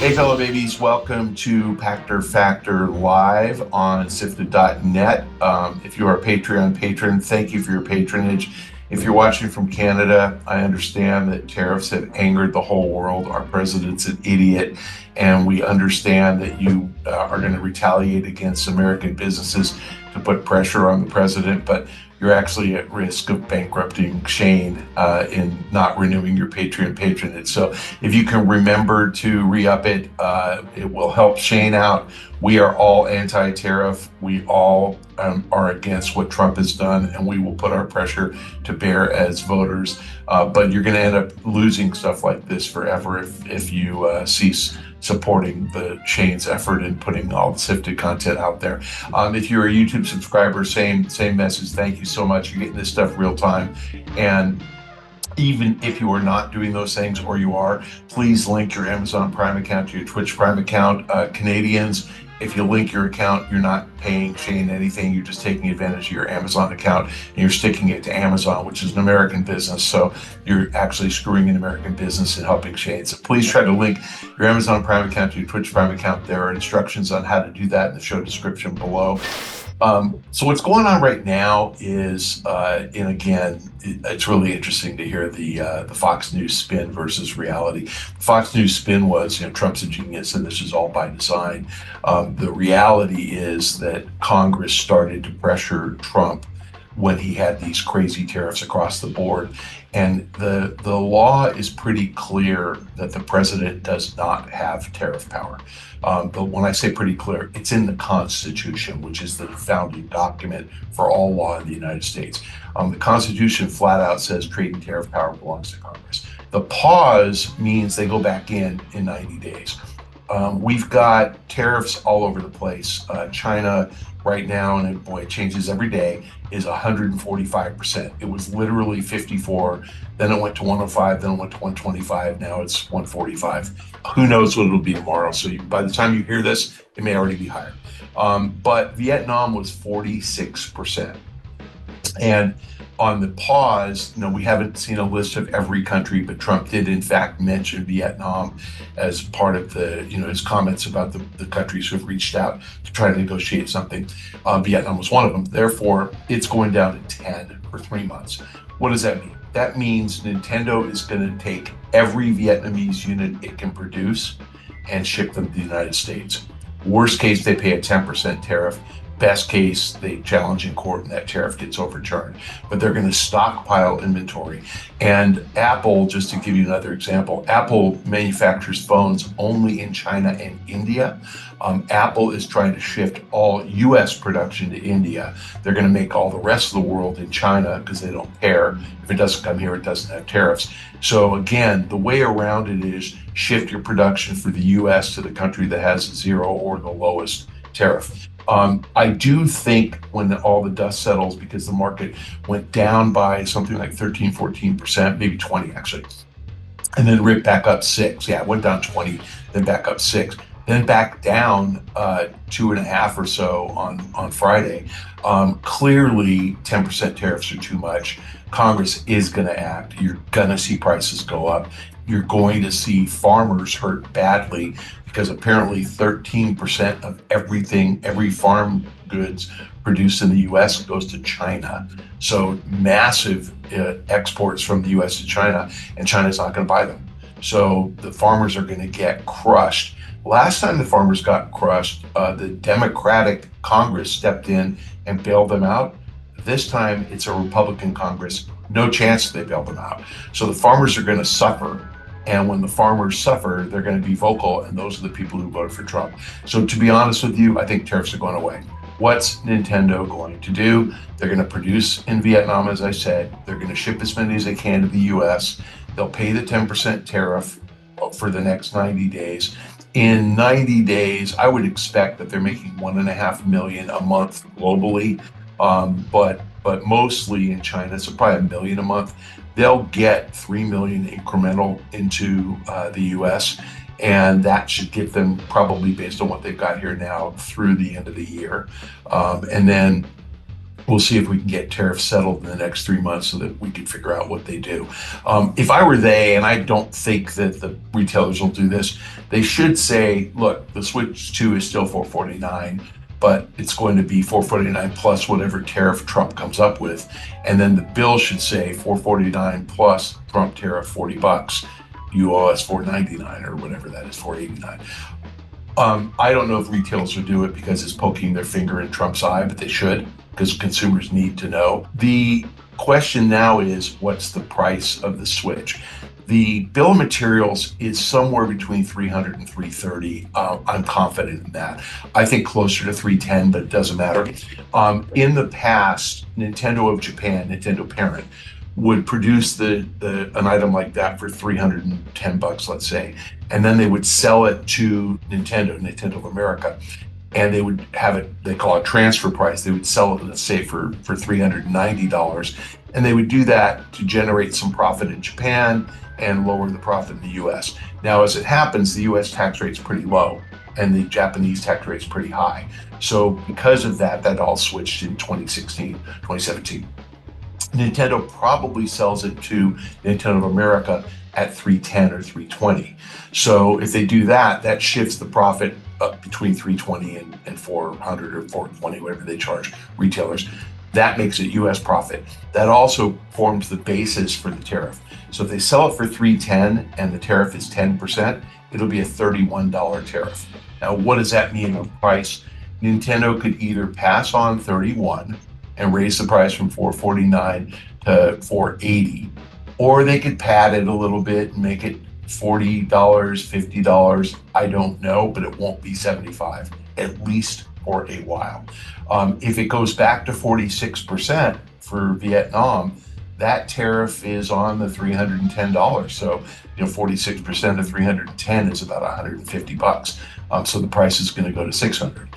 Hey, fellow babies, welcome to Pachter Factor live on SIFTD.net. If you are a Patreon patron, thank you for your patronage. If you're watching from Canada, I understand that tariffs have angered the whole world. Our president's an idiot, and we understand that you are going to retaliate against American businesses to put pressure on the president, but you're actually at risk of bankrupting Shane in not renewing your Patreon patronage. So if you can remember to re-up it, it will help Shane out. We are all anti-tariff. We all are against what Trump has done, and we will put our pressure to bear as voters. But you're going to end up losing stuff like this forever if you cease supporting the Shane's effort in putting all the SIFTD content out there. If you're a YouTube subscriber, same message. Thank you so much. You're getting this stuff real time. And even if you are not doing those things, or you are, please link your Amazon Prime account to your Twitch Prime account. Canadians, if you link your account, you're not paying Shane anything. You're just taking advantage of your Amazon account and you're sticking it to Amazon, which is an American business. So you're actually screwing an American business and helping Shane. So please try to link your Amazon Prime account to your Twitch Prime account. There are instructions on how to do that in the show description below. So what's going on right now is, and again, it's really interesting to hear the Fox News spin versus reality. The Fox News spin was, Trump's a genius and this is all by design. The reality is that Congress started to pressure Trump when he had these crazy tariffs across the board. And the law is pretty clear that the president does not have tariff power. But when I say pretty clear, it's in the Constitution, which is the founding document for all law in the United States. The Constitution flat out says trade and tariff power belongs to Congress. The pause means they go back in 90 days. We've got tariffs all over the place. China right now, and it changes every day, is 145%. It was literally 54, then it went to 105, then it went to 125, now it's 145. Who knows what it'll be tomorrow? So by the time you hear this, it may already be higher. But Vietnam was 46%. And on the pause, we haven't seen a list of every country, but Trump did in fact mention Vietnam as part of the, his comments about the countries who have reached out to try to negotiate something. Vietnam was one of them. Therefore, it's going down to 10 for 3 months. What does that mean? That means Nintendo is going to take every Vietnamese unit it can produce and ship them to the United States. Worst case, they pay a 10% tariff. Best case, they challenge in court and that tariff gets overturned. But they're going to stockpile inventory. And Apple, just to give you another example, Apple manufactures phones only in China and India. Apple is trying to shift all US production to India. They're going to make all the rest of the world in China because they don't care. If it doesn't come here, it doesn't have tariffs. So again, the way around it is shift your production for the US to the country that has zero or the lowest tariff. I do think when all the dust settles, because the market went down by something like 13, 14%, maybe 20 actually, and then ripped back up 6. Yeah, it went down 20, then back up 6, then back down 2.5 or so on Friday. Clearly, 10% tariffs are too much. Congress is going to act. You're going to see prices go up. You're going to see farmers hurt badly because apparently 13% of everything, every farm goods produced in the US goes to China. So massive exports from the US to China, and China's not going to buy them. So the farmers are going to get crushed. Last time the farmers got crushed, the Democratic Congress stepped in and bailed them out. This time it's a Republican Congress. No chance they bail them out. So the farmers are going to suffer. And when the farmers suffer, they're going to be vocal, and those are the people who voted for Trump. So to be honest with you, I think tariffs are going away. What's Nintendo going to do? They're going to produce in Vietnam, as I said. They're going to ship as many as they can to the US. They'll pay the 10% tariff for the next 90 days. In 90 days, I would expect that they're making $1.5 million a month globally, but mostly in China, so probably $1 million a month. They'll get $3 million incremental into the US, and that should get them, probably based on what they've got here now, through the end of the year. And then we'll see if we can get tariffs settled in the next 3 months so that we can figure out what they do. If I were they, and I don't think that the retailers will do this, they should say, look, the Switch 2 is still $449, but it's going to be $449 plus whatever tariff Trump comes up with. And then the bill should say $449 plus Trump tariff $40. You owe us $499 or whatever that is, $489. I don't know if retailers will do it because it's poking their finger in Trump's eye, but they should, because consumers need to know. The question now is, what's the price of the Switch? The bill of materials is somewhere between $300 and $330. I'm confident in that. I think closer to $310, but it doesn't matter. In the past, Nintendo of Japan, Nintendo parent, would produce an item like that for $310, let's say, and then they would sell it to Nintendo of America, and they would have it, they call it transfer price. They would sell it, let's say, for $390, and they would do that to generate some profit in Japan and lower the profit in the US. Now, as it happens, the US tax rate's pretty low, and the Japanese tax rate's pretty high. So because of that, that all switched in 2017. Nintendo probably sells it to Nintendo of America at $310 or $320. So if they do that, that shifts the profit up between $320 and $400 or $420, whatever they charge retailers. That makes it US profit. That also forms the basis for the tariff. So if they sell it for $310 and the tariff is 10%, it'll be a $31 tariff. Now, what does that mean on price? Nintendo could either pass on $31 and raise the price from $449 to $480, or they could pad it a little bit and make it $40, $50. I don't know, but it won't be $75, at least for a while. If it goes back to 46% for Vietnam, that tariff is on the $310. So, 46% of 310 is about $150. So the price is going to go to $600.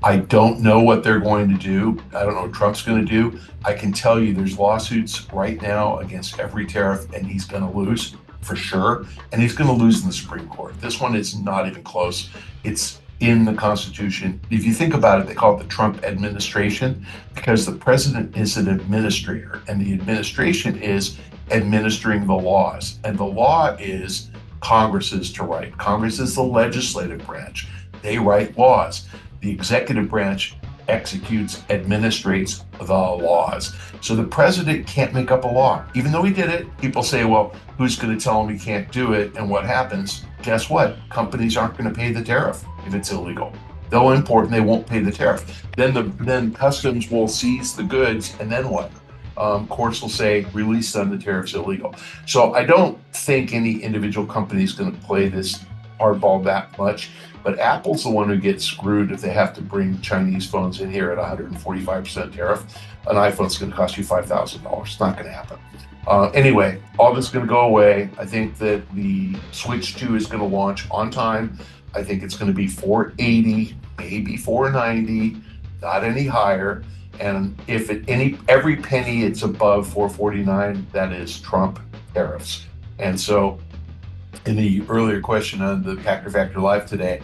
I don't know what they're going to do. I don't know what Trump's going to do. I can tell you there's lawsuits right now against every tariff, and he's going to lose for sure. And he's going to lose in the Supreme Court. This one is not even close. It's in the Constitution. If you think about it, they call it the Trump administration because the president is an administrator, and the administration is administering the laws. And the law is Congress's to write. Congress is the legislative branch. They write laws. The executive branch executes, administrates the laws. So the president can't make up a law. Even though he did it, people say, well, who's going to tell him he can't do it? And what happens? Guess what? Companies aren't going to pay the tariff if it's illegal. They'll import and they won't pay the tariff. Then customs will seize the goods, and then what? Courts will say, release them, the tariff's illegal. So I don't think any individual company is going to play this hardball that much. But Apple's the one who gets screwed if they have to bring Chinese phones in here at 145% tariff. An iPhone's going to cost you $5,000. It's not going to happen. Anyway, all this is going to go away. I think that the Switch 2 is going to launch on time. I think it's going to be $480, maybe $490, not any higher. And if every penny it's above $449, that is Trump tariffs. And so in the earlier question on the Pachter Factor Live today,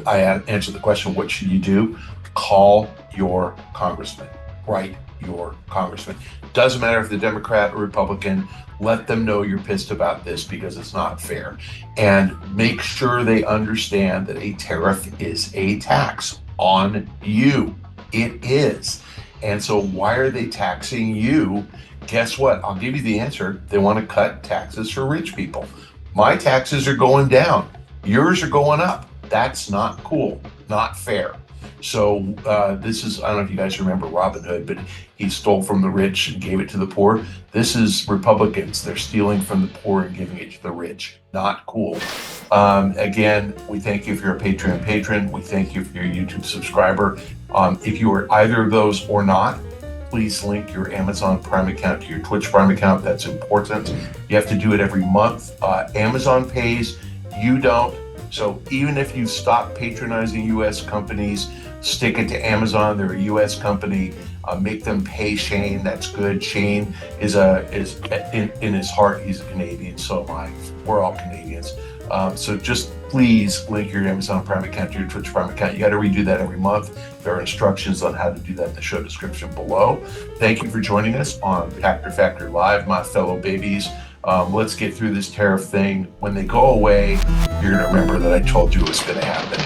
I answered the question, what should you do? Call your congressman. Write your congressman. Doesn't matter if they're Democrat or Republican, let them know you're pissed about this because it's not fair. And make sure they understand that a tariff is a tax on you. It is. And so why are they taxing you? Guess what? I'll give you the answer. They want to cut taxes for rich people. My taxes are going down. Yours are going up. That's not cool, not fair. So this is, I don't know if you guys remember Robin Hood, but he stole from the rich and gave it to the poor. This is Republicans. They're stealing from the poor and giving it to the rich. Not cool. Again, we thank you if you're a Patreon patron. We thank you if you're a YouTube subscriber. If you are either of those or not, please link your Amazon Prime account to your Twitch Prime account. That's important. You have to do it every month. Amazon pays, you don't. So even if you stop patronizing U.S. companies, stick it to Amazon. They're a U.S. company. Make them pay Shane. That's good. Shane is in his heart, he's a Canadian. So am I. We're all Canadians. So just please link your Amazon Prime account to your Twitch Prime account. You got to redo that every month. There are instructions on how to do that in the show description below. Thank you for joining us on Pachter Factor Live, my fellow babies. Let's get through this tariff thing. When they go away, you're going to remember that I told you it was going to happen.